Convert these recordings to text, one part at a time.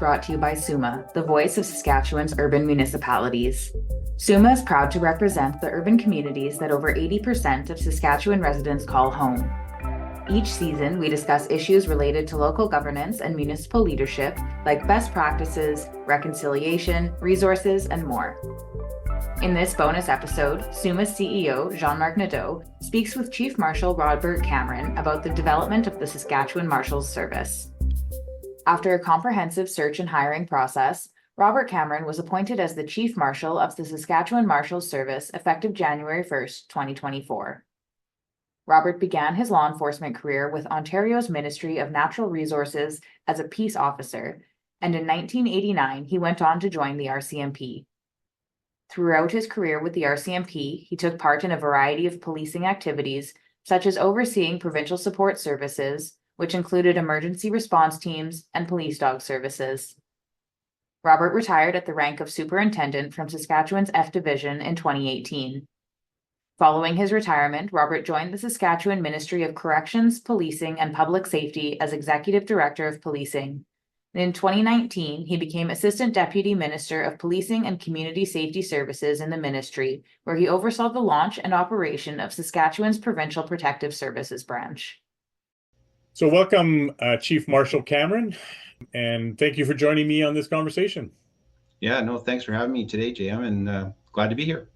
brought to you by SUMA, the voice of Saskatchewan's urban municipalities. SUMA is proud to represent the urban communities that over 80% of Saskatchewan residents call home. Each season, we discuss issues related to local governance and municipal leadership, like best practices, reconciliation, resources, and more. In this bonus episode, SUMA's CEO, Jean-Marc Nadeau, speaks with Chief Marshal Robert Cameron about the development of the Saskatchewan Marshals Service. After a comprehensive search and hiring process, Robert Cameron was appointed as the Chief Marshal of the Saskatchewan Marshals Service effective January 1st, 2024. Robert began his law enforcement career with Ontario's Ministry of Natural Resources as a peace officer, and in 1989 he went on to join the RCMP. Throughout his career with the RCMP, he took part in a variety of policing activities, such as overseeing provincial support services, which included emergency response teams and police dog services. Robert retired at the rank of superintendent from Saskatchewan's F Division in 2018. Following his retirement, Robert joined the Saskatchewan Ministry of Corrections, Policing, and Public Safety as Executive Director of Policing. In 2019, he became Assistant Deputy Minister of Policing and Community Safety Services in the ministry, where he oversaw the launch and operation of Saskatchewan's Provincial Protective Services branch. So welcome, Chief Marshal Cameron, and thank you for joining me on this conversation. Yeah, no, thanks for having me today, JM, and glad to be here.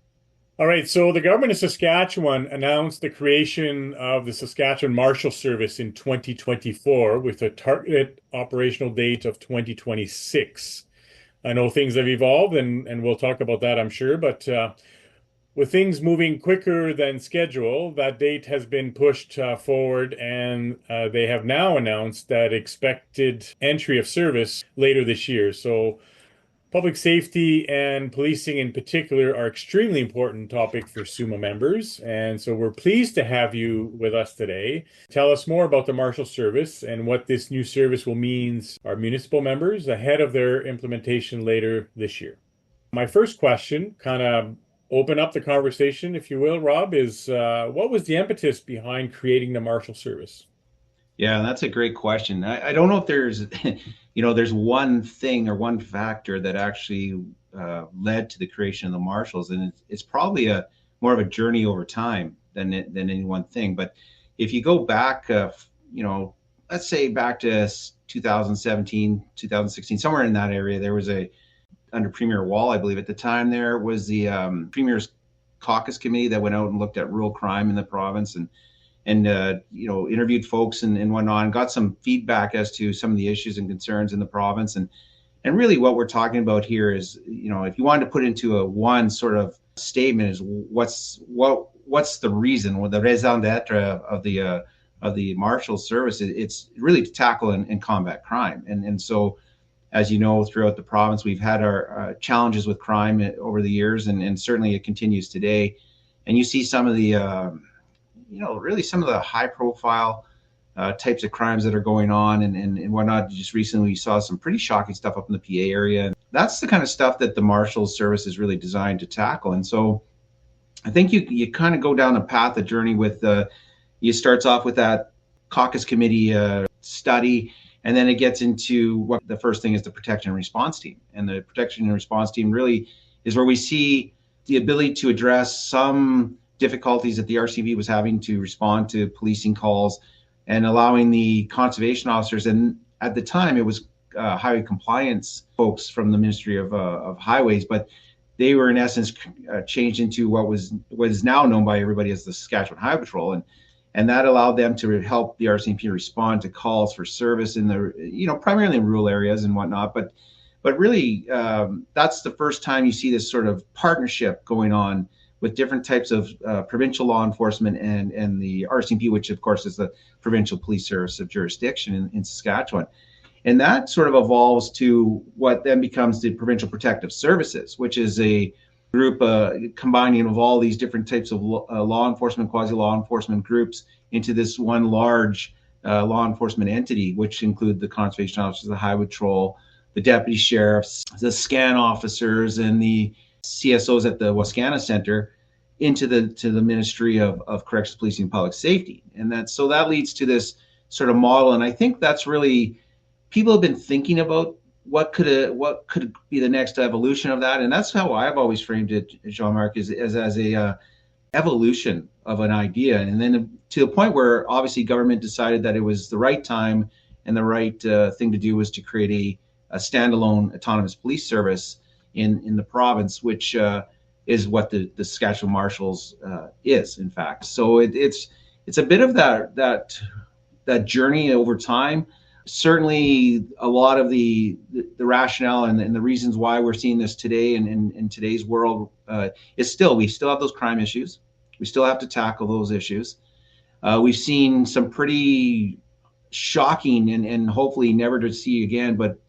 All right, so the Government of Saskatchewan announced the creation of the Saskatchewan Marshals Service in 2024 with a targeted operational date of 2026. I know things have evolved, and we'll talk about that, I'm sure, but with things moving quicker than schedule, that date has been pushed forward, and they have now announced that expected entry of service later this year. So public safety and policing in particular are extremely important topic for SUMA members, and so we're pleased to have you with us today. Tell us more about the Marshal Service and what this new service will mean to our municipal members ahead of their implementation later this year. My first question, kind of open up the conversation, if you will, Rob, is what was the impetus behind creating the Marshal Service? Yeah, that's a great question. I don't know if there's, there's one thing or one factor that actually led to the creation of the Marshals, and it's probably more of a journey over time than any one thing. But if you go back, let's say back to 2017, 2016, somewhere in that area, there was under Premier Wall, I believe at the time, there was the Premier's Caucus Committee that went out and looked at rural crime in the province and interviewed folks and whatnot, and got some feedback as to some of the issues and concerns in the province. And really what we're talking about here is, if you wanted to put into one sort of statement, is what's the reason, or the raison d'etre of the Marshal Service? It's really to tackle and combat crime. And so, as you know, throughout the province, we've had our challenges with crime over the years, and certainly it continues today. And you see some of the really some of the high-profile types of crimes that are going on and whatnot. Just recently, we saw some pretty shocking stuff up in the PA area. And that's the kind of stuff that the Marshals Service is really designed to tackle. And so I think you kind of go down a path, a journey with, you starts off with that caucus committee study, and then it gets into what the first thing is, the protection and response team. And the protection and response team really is where we see the ability to address some difficulties that the RCMP was having to respond to policing calls, and allowing the conservation officers, and at the time it was highway compliance folks from the Ministry of Highways, but they were in essence changed into what is now known by everybody as the Saskatchewan Highway Patrol, and that allowed them to help the RCMP respond to calls for service in the primarily in rural areas and whatnot, but really that's the first time you see this sort of partnership going on with different types of provincial law enforcement and the RCMP, which of course is the Provincial Police Service of Jurisdiction in Saskatchewan. And that sort of evolves to what then becomes the Provincial Protective Services, which is a group combining of all these different types of law enforcement, quasi-law enforcement groups into this one large law enforcement entity, which include the conservation officers, the highway patrol, the deputy sheriffs, the scan officers, and the CSOs at the Wascana Center into the Ministry of Corrections, Policing, and Public Safety. And that leads to this sort of model. And I think that's really, people have been thinking about what could be the next evolution of that? And that's how I've always framed it, Jean-Marc, is as a evolution of an idea. And then to the point where obviously government decided that it was the right time and the right thing to do was to create a standalone autonomous police service in the province, which is what the Saskatchewan Marshals is, in fact. So it's a bit of that journey over time. Certainly, a lot of the rationale and the reasons why we're seeing this today and in today's world is we still have those crime issues. We still have to tackle those issues. We've seen some pretty shocking and hopefully never to see again, but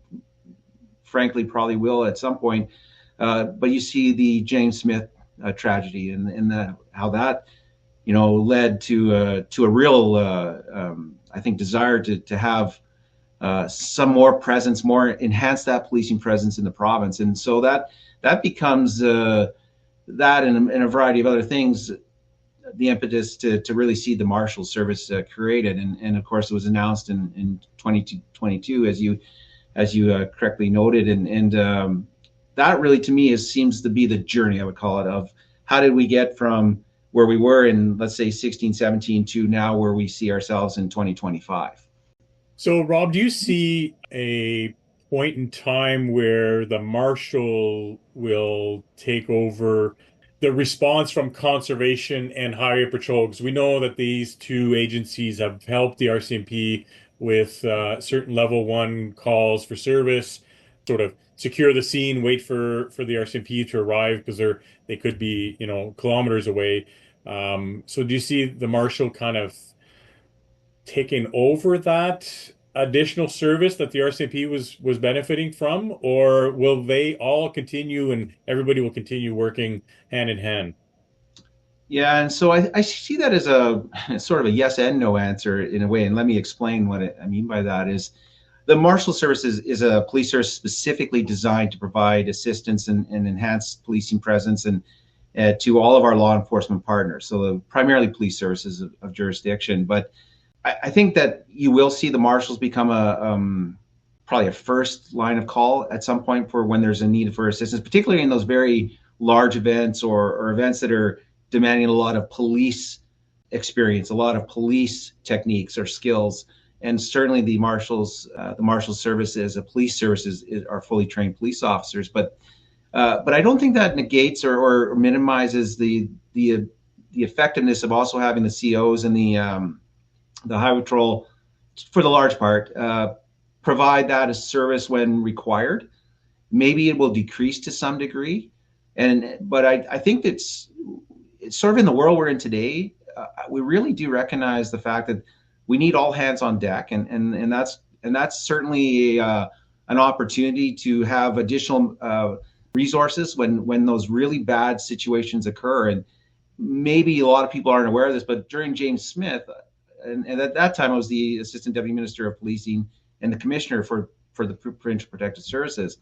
frankly probably will at some point. But you see the James Smith tragedy and how that led to a real I think desire to have some more presence, enhance that policing presence in the province. And so that becomes that and a variety of other things, the impetus to really see the Marshal Service created. And of course, it was announced in 2022, as you correctly noted. And that really, to me, seems to be the journey, I would call it, of how did we get from where we were in, let's say, 16, 17 to now where we see ourselves in 2025. So, Rob, do you see a point in time where the Marshal will take over the response from conservation and highway patrol? Because we know that these two agencies have helped the RCMP with certain level 1 calls for service, sort of secure the scene, wait for the RCMP to arrive because they could be kilometers away. So do you see the Marshal kind of taking over that additional service that the RCMP was benefiting from, or will they all continue and everybody will continue working hand in hand? Yeah, and so I see that as a sort of a yes and no answer in a way, and let me explain what I mean by that. Is the Marshal Service is a police service specifically designed to provide assistance and enhance policing presence and to all of our law enforcement partners. So primarily police services of jurisdiction. But I think that you will see the Marshals become probably a first line of call at some point for when there's a need for assistance, particularly in those very large events or events that are demanding a lot of police experience, a lot of police techniques or skills. And certainly the Marshal Service as a police service are fully trained police officers. But I don't think that negates or minimizes the effectiveness of also having the COs and the highway patrol, for the large part, provide that as service when required. Maybe it will decrease to some degree, but I think it's sort of in the world we're in today. We really do recognize the fact that we need all hands on deck, and that's certainly an opportunity to have additional resources when those really bad situations occur. And maybe a lot of people aren't aware of this, but during James Smith, and at that time I was the Assistant Deputy Minister of Policing and the Commissioner for the Provincial Protective Services.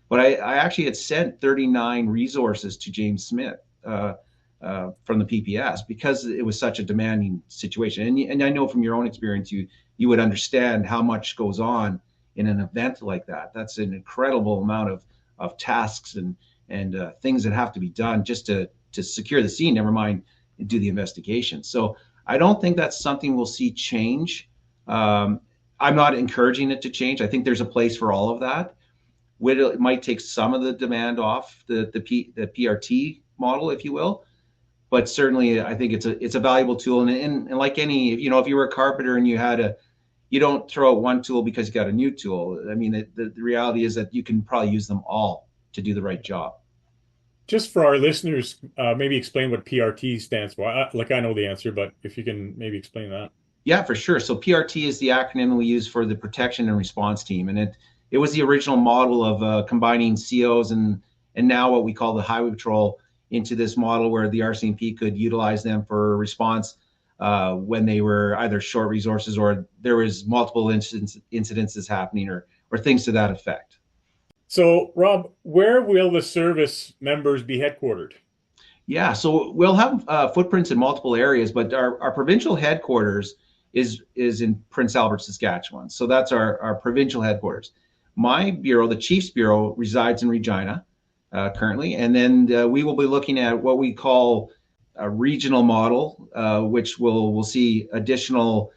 But I actually had sent 39 resources to James Smith from the PPS because it was such a demanding situation. And I know from your own experience, you would understand how much goes on in an event like that. That's an incredible amount of tasks and things that have to be done just to secure the scene, never mind do the investigation. So I don't think that's something we'll see change. I'm not encouraging it to change. I think there's a place for all of that. It might take some of the demand off the PRT model, if you will, but certainly I think it's a valuable tool. And like any, if you were a carpenter and you don't throw out one tool because you got a new tool. I mean, the reality is that you can probably use them all to do the right job. Just for our listeners, maybe explain what PRT stands for. I know the answer, but if you can maybe explain that. Yeah, for sure. So PRT is the acronym we use for the Protection and Response Team. And it was the original model of combining COs and now what we call the Highway Patrol into this model where the RCMP could utilize them for response when they were either short resources or there was multiple incidences happening or things to that effect. So, Rob, where will the service members be headquartered? Yeah, so we'll have footprints in multiple areas, but our provincial headquarters is in Prince Albert, Saskatchewan. So that's our provincial headquarters. My bureau, the Chief's Bureau, resides in Regina currently, and then we will be looking at what we call a regional model, which will see additional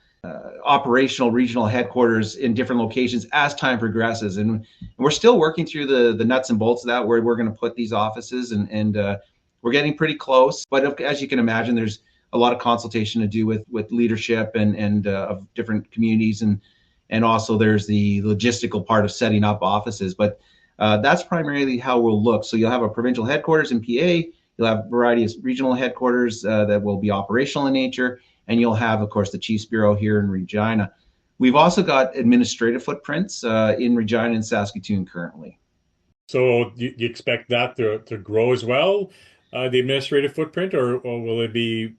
operational regional headquarters in different locations as time progresses. And we're still working through the nuts and bolts of that, where we're going to put these offices, and we're getting pretty close. But as you can imagine, there's a lot of consultation to do with leadership and of different communities, and also there's the logistical part of setting up offices. But that's primarily how we'll look. So you'll have a provincial headquarters in PA, you'll have a variety of regional headquarters that will be operational in nature, and you'll have, of course, the Chiefs Bureau here in Regina. We've also got administrative footprints in Regina and Saskatoon currently. So you expect that to grow as well, the administrative footprint, or will it be,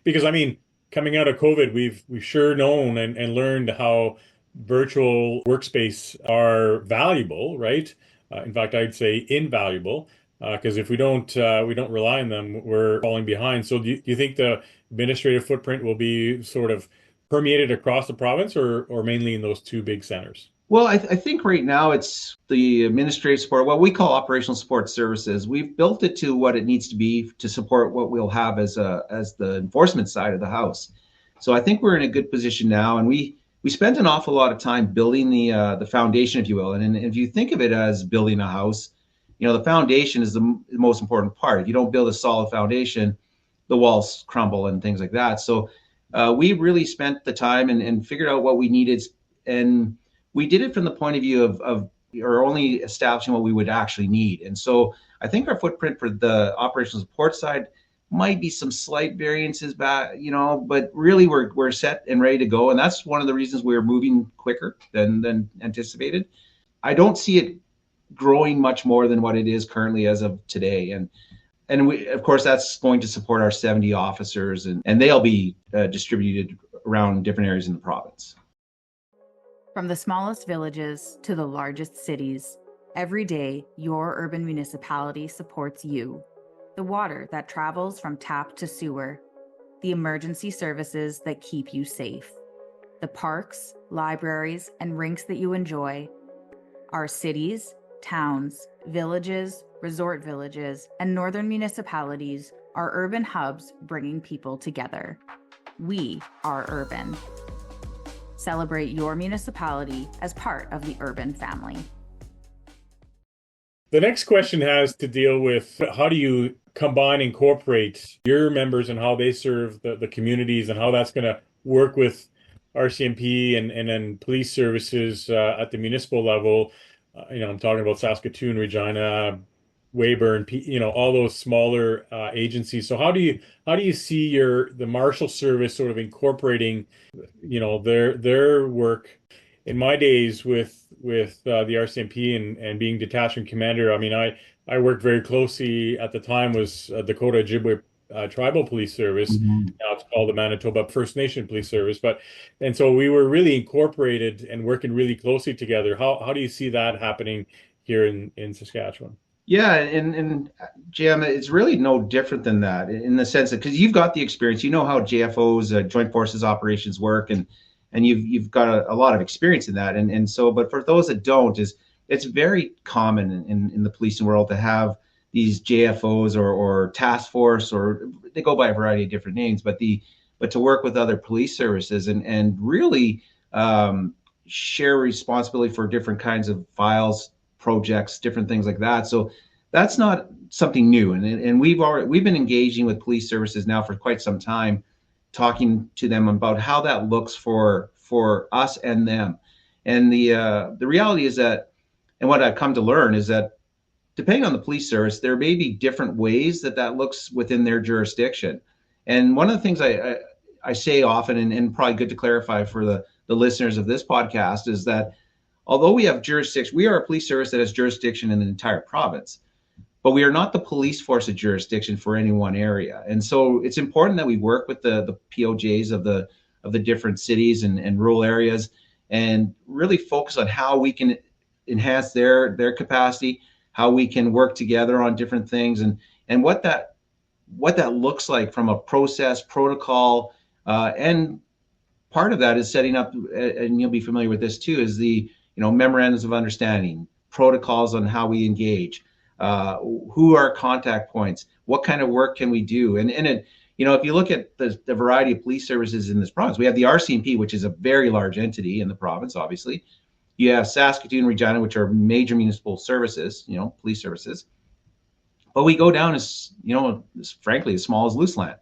because I mean, coming out of COVID, we've sure known and learned how virtual workspace are valuable, right? In fact, I'd say invaluable, because if we don't rely on them, we're falling behind. So do you think the administrative footprint will be sort of permeated across the province, or mainly in those two big centers? Well, I think right now it's the administrative support, what we call operational support services. We've built it to what it needs to be to support what we'll have as the enforcement side of the house. So I think we're in a good position now, and we spent an awful lot of time building the foundation, if you will. And if you think of it as building a house, the foundation is the most important part. If you don't build a solid foundation, the walls crumble and things like that. So we really spent the time and figured out what we needed, and we did it from the point of view of only establishing what we would actually need. And so I think our footprint for the operational support side might be some slight variances back, but really we're set and ready to go. And that's one of the reasons we're moving quicker than anticipated. I don't see it growing much more than what it is currently as of today. And we, of course, that's going to support our 70 officers, and they'll be distributed around different areas in the province. From the smallest villages to the largest cities, every day your urban municipality supports you. The water that travels from tap to sewer, the emergency services that keep you safe, the parks, libraries, and rinks that you enjoy, our cities, towns, villages, resort villages, and northern municipalities are urban hubs bringing people together. We are urban. Celebrate your municipality as part of the urban family. The next question has to deal with how do you incorporate your members and how they serve the communities, and how that's going to work with RCMP and then police services at the municipal level. I'm talking about Saskatoon, Regina, Weyburn, all those smaller agencies. So how do you see the Marshal Service sort of incorporating, their work? In my days with the RCMP and being detachment commander, I mean, I worked very closely at the time was Dakota Ojibwe Tribal Police Service. Mm-hmm. Now it's called the Manitoba First Nation Police Service. And so we were really incorporated and working really closely together. How do you see that happening here in Saskatchewan? Yeah, and Jim, it's really no different than that in the sense that, because you've got the experience, how JFOs, Joint Forces operations work, and you've got a lot of experience in that. And so, but for those that don't, it's very common in the policing world to have these JFOs or task force, or they go by a variety of different names, but to work with other police services and really share responsibility for different kinds of files, projects, different things like that. So that's not something new. And we've been engaging with police services now for quite some time, talking to them about how that looks for us and them. And the reality is that, and what I've come to learn is that, depending on the police service, there may be different ways that looks within their jurisdiction. And one of the things I say often, and probably good to clarify for the listeners of this podcast, is that although we have jurisdiction, we are a police service that has jurisdiction in the entire province, but we are not the police force of jurisdiction for any one area. And so it's important that we work with the POJs of the different cities and rural areas, and really focus on how we can enhance their capacity, how we can work together on different things, and what that looks like from a process, protocol, and part of that is setting up, and you'll be familiar with this too, is memorandums of understanding, protocols on how we engage, who are contact points, what kind of work can we do, and it, if you look at the variety of police services in this province, we have the RCMP, which is a very large entity in the province, obviously. You have Saskatoon, Regina, which are major municipal services, police services. But we go down as, frankly, as small as Luseland,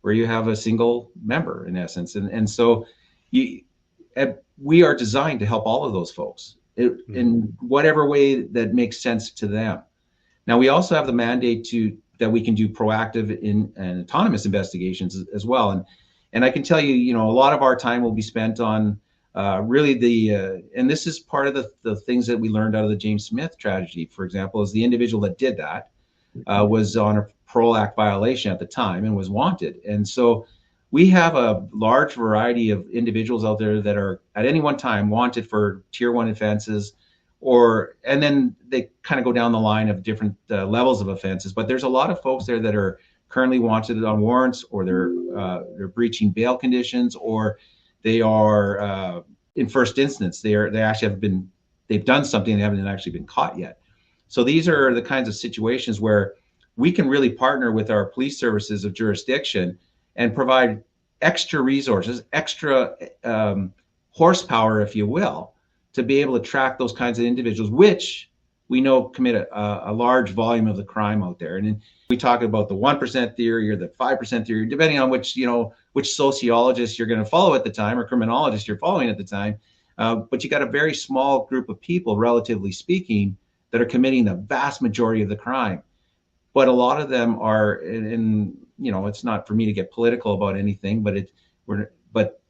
where you have a single member in essence. And so we are designed to help all of those folks in whatever way that makes sense to them. Now, we also have the mandate that we can do proactive and autonomous investigations as well. And I can tell you, a lot of our time will be spent on really and this is part of the things that we learned out of the James Smith tragedy, for example, is the individual that did that was on a Parole Act violation at the time and was wanted. And so we have a large variety of individuals out there that are at any one time wanted for tier 1 offenses, and then they kind of go down the line of different levels of offenses. But there's a lot of folks there that are currently wanted on warrants, or they're breaching bail conditions, or they are in first instance they've done something, they haven't actually been caught yet. So these are the kinds of situations where we can really partner with our police services of jurisdiction and provide extra resources, extra horsepower, if you will, to be able to track those kinds of individuals, which we know commit a large volume of the crime out there. And we talk about the 1% theory or the 5% theory, depending on which sociologist you're going to follow at the time, or criminologist you're following at the time. But you got a very small group of people, relatively speaking, that are committing the vast majority of the crime. But a lot of them are, and it's not for me to get political about anything, but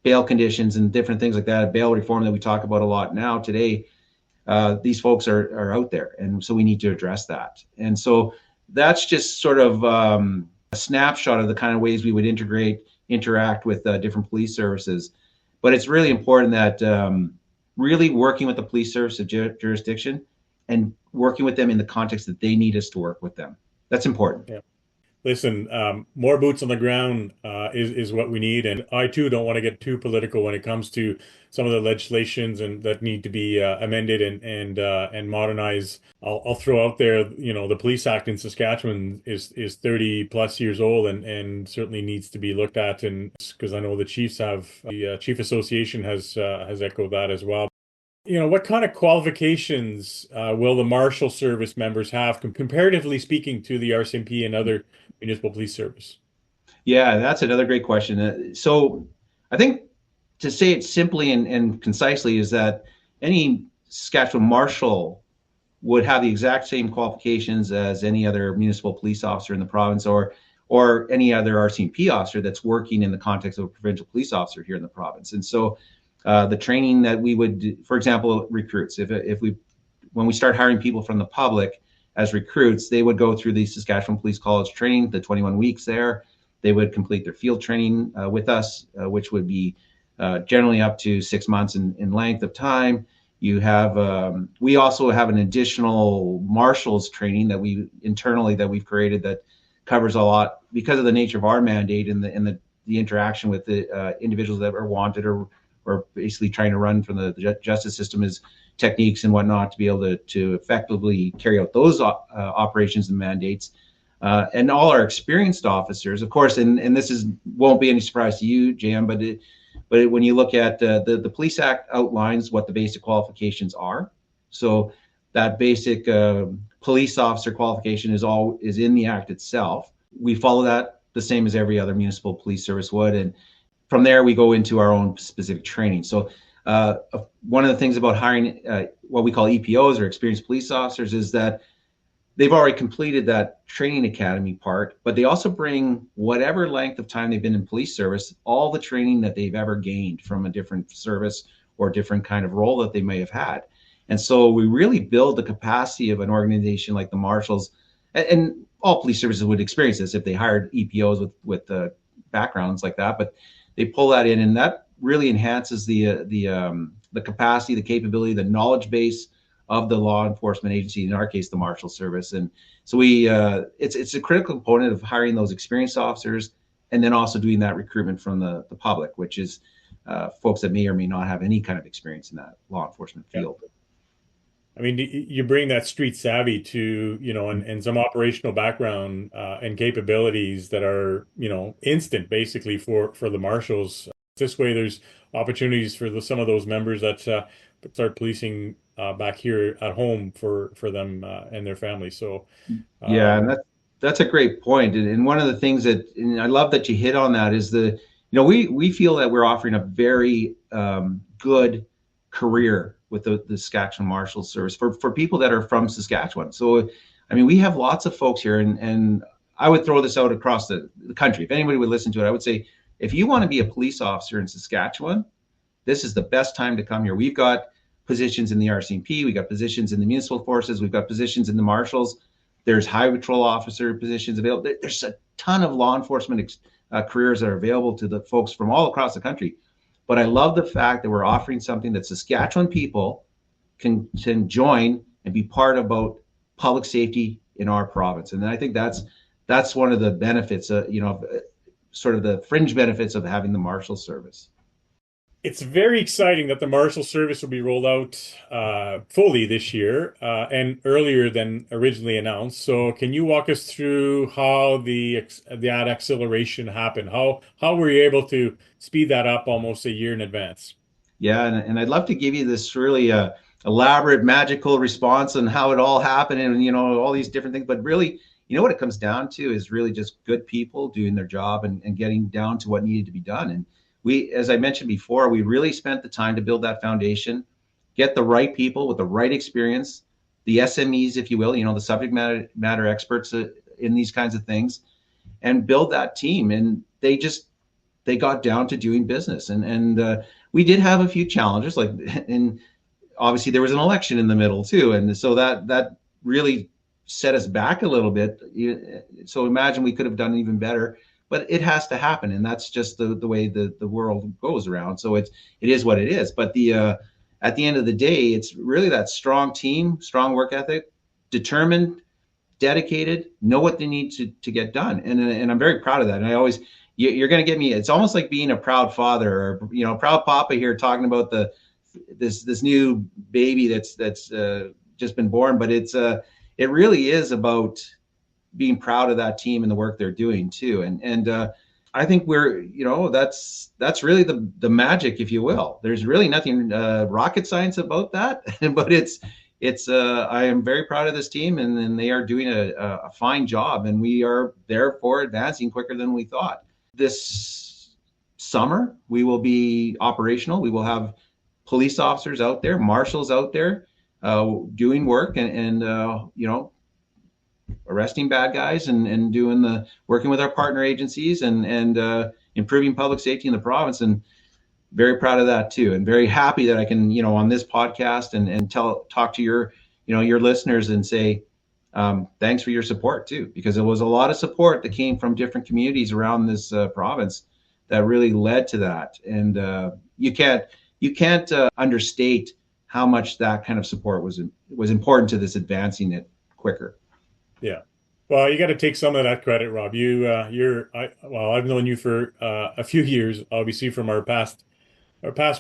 bail conditions and different things like that, bail reform that we talk about a lot now today, these folks are out there. And so we need to address that. And so that's just sort of a snapshot of the kind of ways we would interact with different police services. But it's really important that really working with the police service of jurisdiction and working with them in the context that they need us to work with them. That's important. Yeah. Listen, more boots on the ground is what we need. And I, too, don't want to get too political when it comes to some of the legislations and that need to be amended and modernized. I'll throw out there, the Police Act in Saskatchewan is 30 plus years old and certainly needs to be looked at. And because I know the Chief Association has echoed that as well. What kind of qualifications will the Marshal Service members have, comparatively speaking, to the RCMP and other municipal police service? Yeah, that's another great question. So I think to say it simply and concisely is that any Saskatchewan Marshal would have the exact same qualifications as any other municipal police officer in the province, or any other RCMP officer that's working in the context of a provincial police officer here in the province. And so the training that we would do, for example, recruits, when we start hiring people from the public as recruits, they would go through the Saskatchewan Police College training, the 21 weeks there. They would complete their field training with us, which would be generally up to 6 months in length of time. We also have an additional marshals training that we've created that covers a lot, because of the nature of our mandate and the interaction with the individuals that are wanted or basically trying to run from the justice system, is techniques and whatnot to be able to effectively carry out those operations and mandates. And all our experienced officers, of course, and this won't be any surprise to you, JM, but when you look at the Police Act outlines what the basic qualifications are. So that basic police officer qualification is in the Act itself. We follow that the same as every other municipal police service would, and from there, we go into our own specific training. So one of the things about hiring what we call EPOs, or experienced police officers, is that they've already completed that training academy part, but they also bring whatever length of time they've been in police service, all the training that they've ever gained from a different service or different kind of role that they may have had. And so we really build the capacity of an organization like the Marshals, and all police services would experience this if they hired EPOs with backgrounds like that, but they pull that in, and that really enhances the capacity, the capability, the knowledge base of the law enforcement agency, in our case, the Marshal Service. And so it's a critical component of hiring those experienced officers, and then also doing that recruitment from the public, which is folks that may or may not have any kind of experience in that law enforcement field. I mean, you bring that street savvy to, and some operational background and capabilities that are, instant basically for the marshals. This way, there's opportunities for some of those members that start policing back here at home for them and their families. So, yeah, and that's a great point. And one of the things that, and I love that you hit on that, is we feel that we're offering a very good career with the Saskatchewan Marshals Service for people that are from Saskatchewan. So, I mean, we have lots of folks here, and I would throw this out across the country. If anybody would listen to it, I would say, if you want to be a police officer in Saskatchewan, this is the best time to come here. We've got positions in the RCMP, we've got positions in the municipal forces, we've got positions in the marshals. There's highway patrol officer positions available. There's a ton of law enforcement careers that are available to the folks from all across the country. But I love the fact that we're offering something that Saskatchewan people can join and be part about public safety in our province. And I think that's one of the benefits, sort of the fringe benefits of having the Marshal Service. It's very exciting that the Marshal Service will be rolled out fully this year and earlier than originally announced. So can you walk us through how that acceleration happened? How were you able to speed that up almost a year in advance? Yeah, and I'd love to give you this really elaborate, magical response on how it all happened and, all these different things. But really, what it comes down to is really just good people doing their job and getting down to what needed to be done. And we, as I mentioned before, we really spent the time to build that foundation, get the right people with the right experience, the SMEs, if you will, the subject matter experts in these kinds of things, and build that team. And they got down to doing business. And we did have a few challenges, and obviously there was an election in the middle too. And so that really set us back a little bit. So imagine we could have done even better. But it has to happen, and that's just the way the world goes around. So it is what it is. But at the end of the day, it's really that strong team, strong work ethic, determined, dedicated, know what they need to get done. And I'm very proud of that. And you're going to get me. It's almost like being a proud father or proud papa here, talking about this new baby that's just been born. But it really is about being proud of that team and the work they're doing too. And I think that's really the magic, if you will. There's really nothing rocket science about that, but it's I am very proud of this team, and they are doing a fine job, and we are therefore advancing quicker than we thought. This summer, we will be operational. We will have police officers out there, marshals out there doing work and arresting bad guys and working with our partner agencies and improving public safety in the province. And very proud of that too, and very happy that I can, on this podcast and talk to your listeners and say, thanks for your support too, because there was a lot of support that came from different communities around this province that really led to that. And you can't understate how much that kind of support was important to this advancing it quicker. Yeah. Well, you got to take some of that credit, Rob. I've known you for a few years, obviously from our past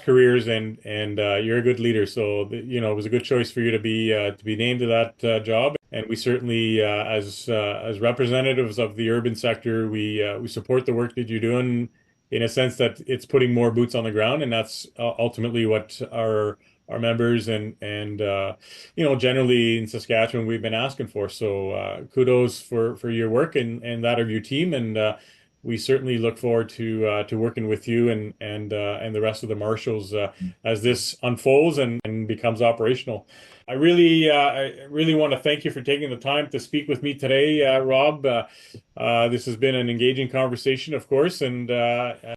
careers, and you're a good leader. So it was a good choice for you to be named to that job. And we certainly, as representatives of the urban sector, we support the work that you're doing, in a sense that it's putting more boots on the ground, and that's ultimately what our members and generally in Saskatchewan we've been asking for. So kudos for your work and that of your team, and we certainly look forward to working with you and the rest of the marshals as this unfolds and becomes operational. I really want to thank you for taking the time to speak with me today, Rob. This has been an engaging conversation, of course. And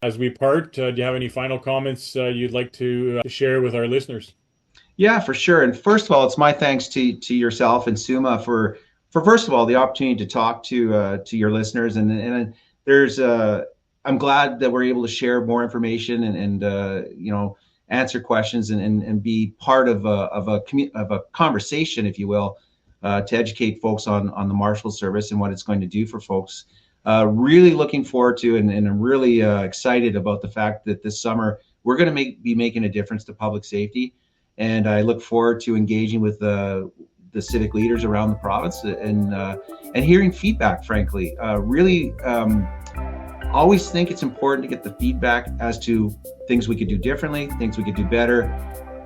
as we part, do you have any final comments you'd like to share with our listeners? Yeah, for sure. And first of all, it's my thanks to yourself and SUMA for first of all the opportunity to talk to your listeners. And there's I'm glad that we're able to share more information and answer questions and be part of a conversation, if you will, to educate folks on the Marshal Service and what it's going to do for folks. Really looking forward to and I'm really excited about the fact that this summer we're going to be making a difference to public safety. And I look forward to engaging with the civic leaders around the province and hearing feedback, frankly. Really always think it's important to get the feedback as to things we could do differently, things we could do better,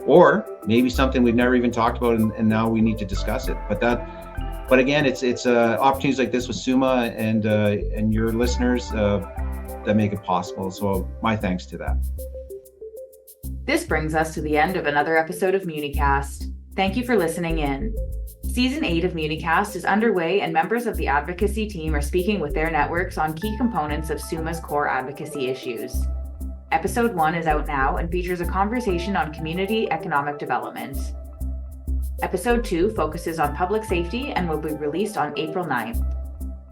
or maybe something we've never even talked about and now we need to discuss it. But again, it's opportunities like this with SUMA and your listeners that make it possible. So my thanks to that. This brings us to the end of another episode of MuniCast. Thank you for listening in. Season 8 of MuniCast is underway, and members of the advocacy team are speaking with their networks on key components of SUMA's core advocacy issues. Episode 1 is out now and features a conversation on community economic development. Episode 2 focuses on public safety and will be released on April 9th.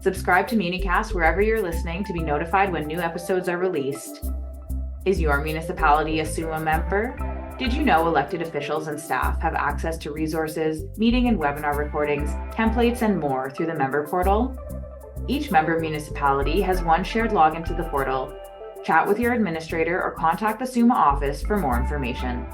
Subscribe to MuniCast wherever you're listening to be notified when new episodes are released. Is your municipality a SUMA member? Did you know elected officials and staff have access to resources, meeting and webinar recordings, templates, and more through the member portal? Each member municipality has one shared login to the portal. Chat with your administrator or contact the SUMA office for more information.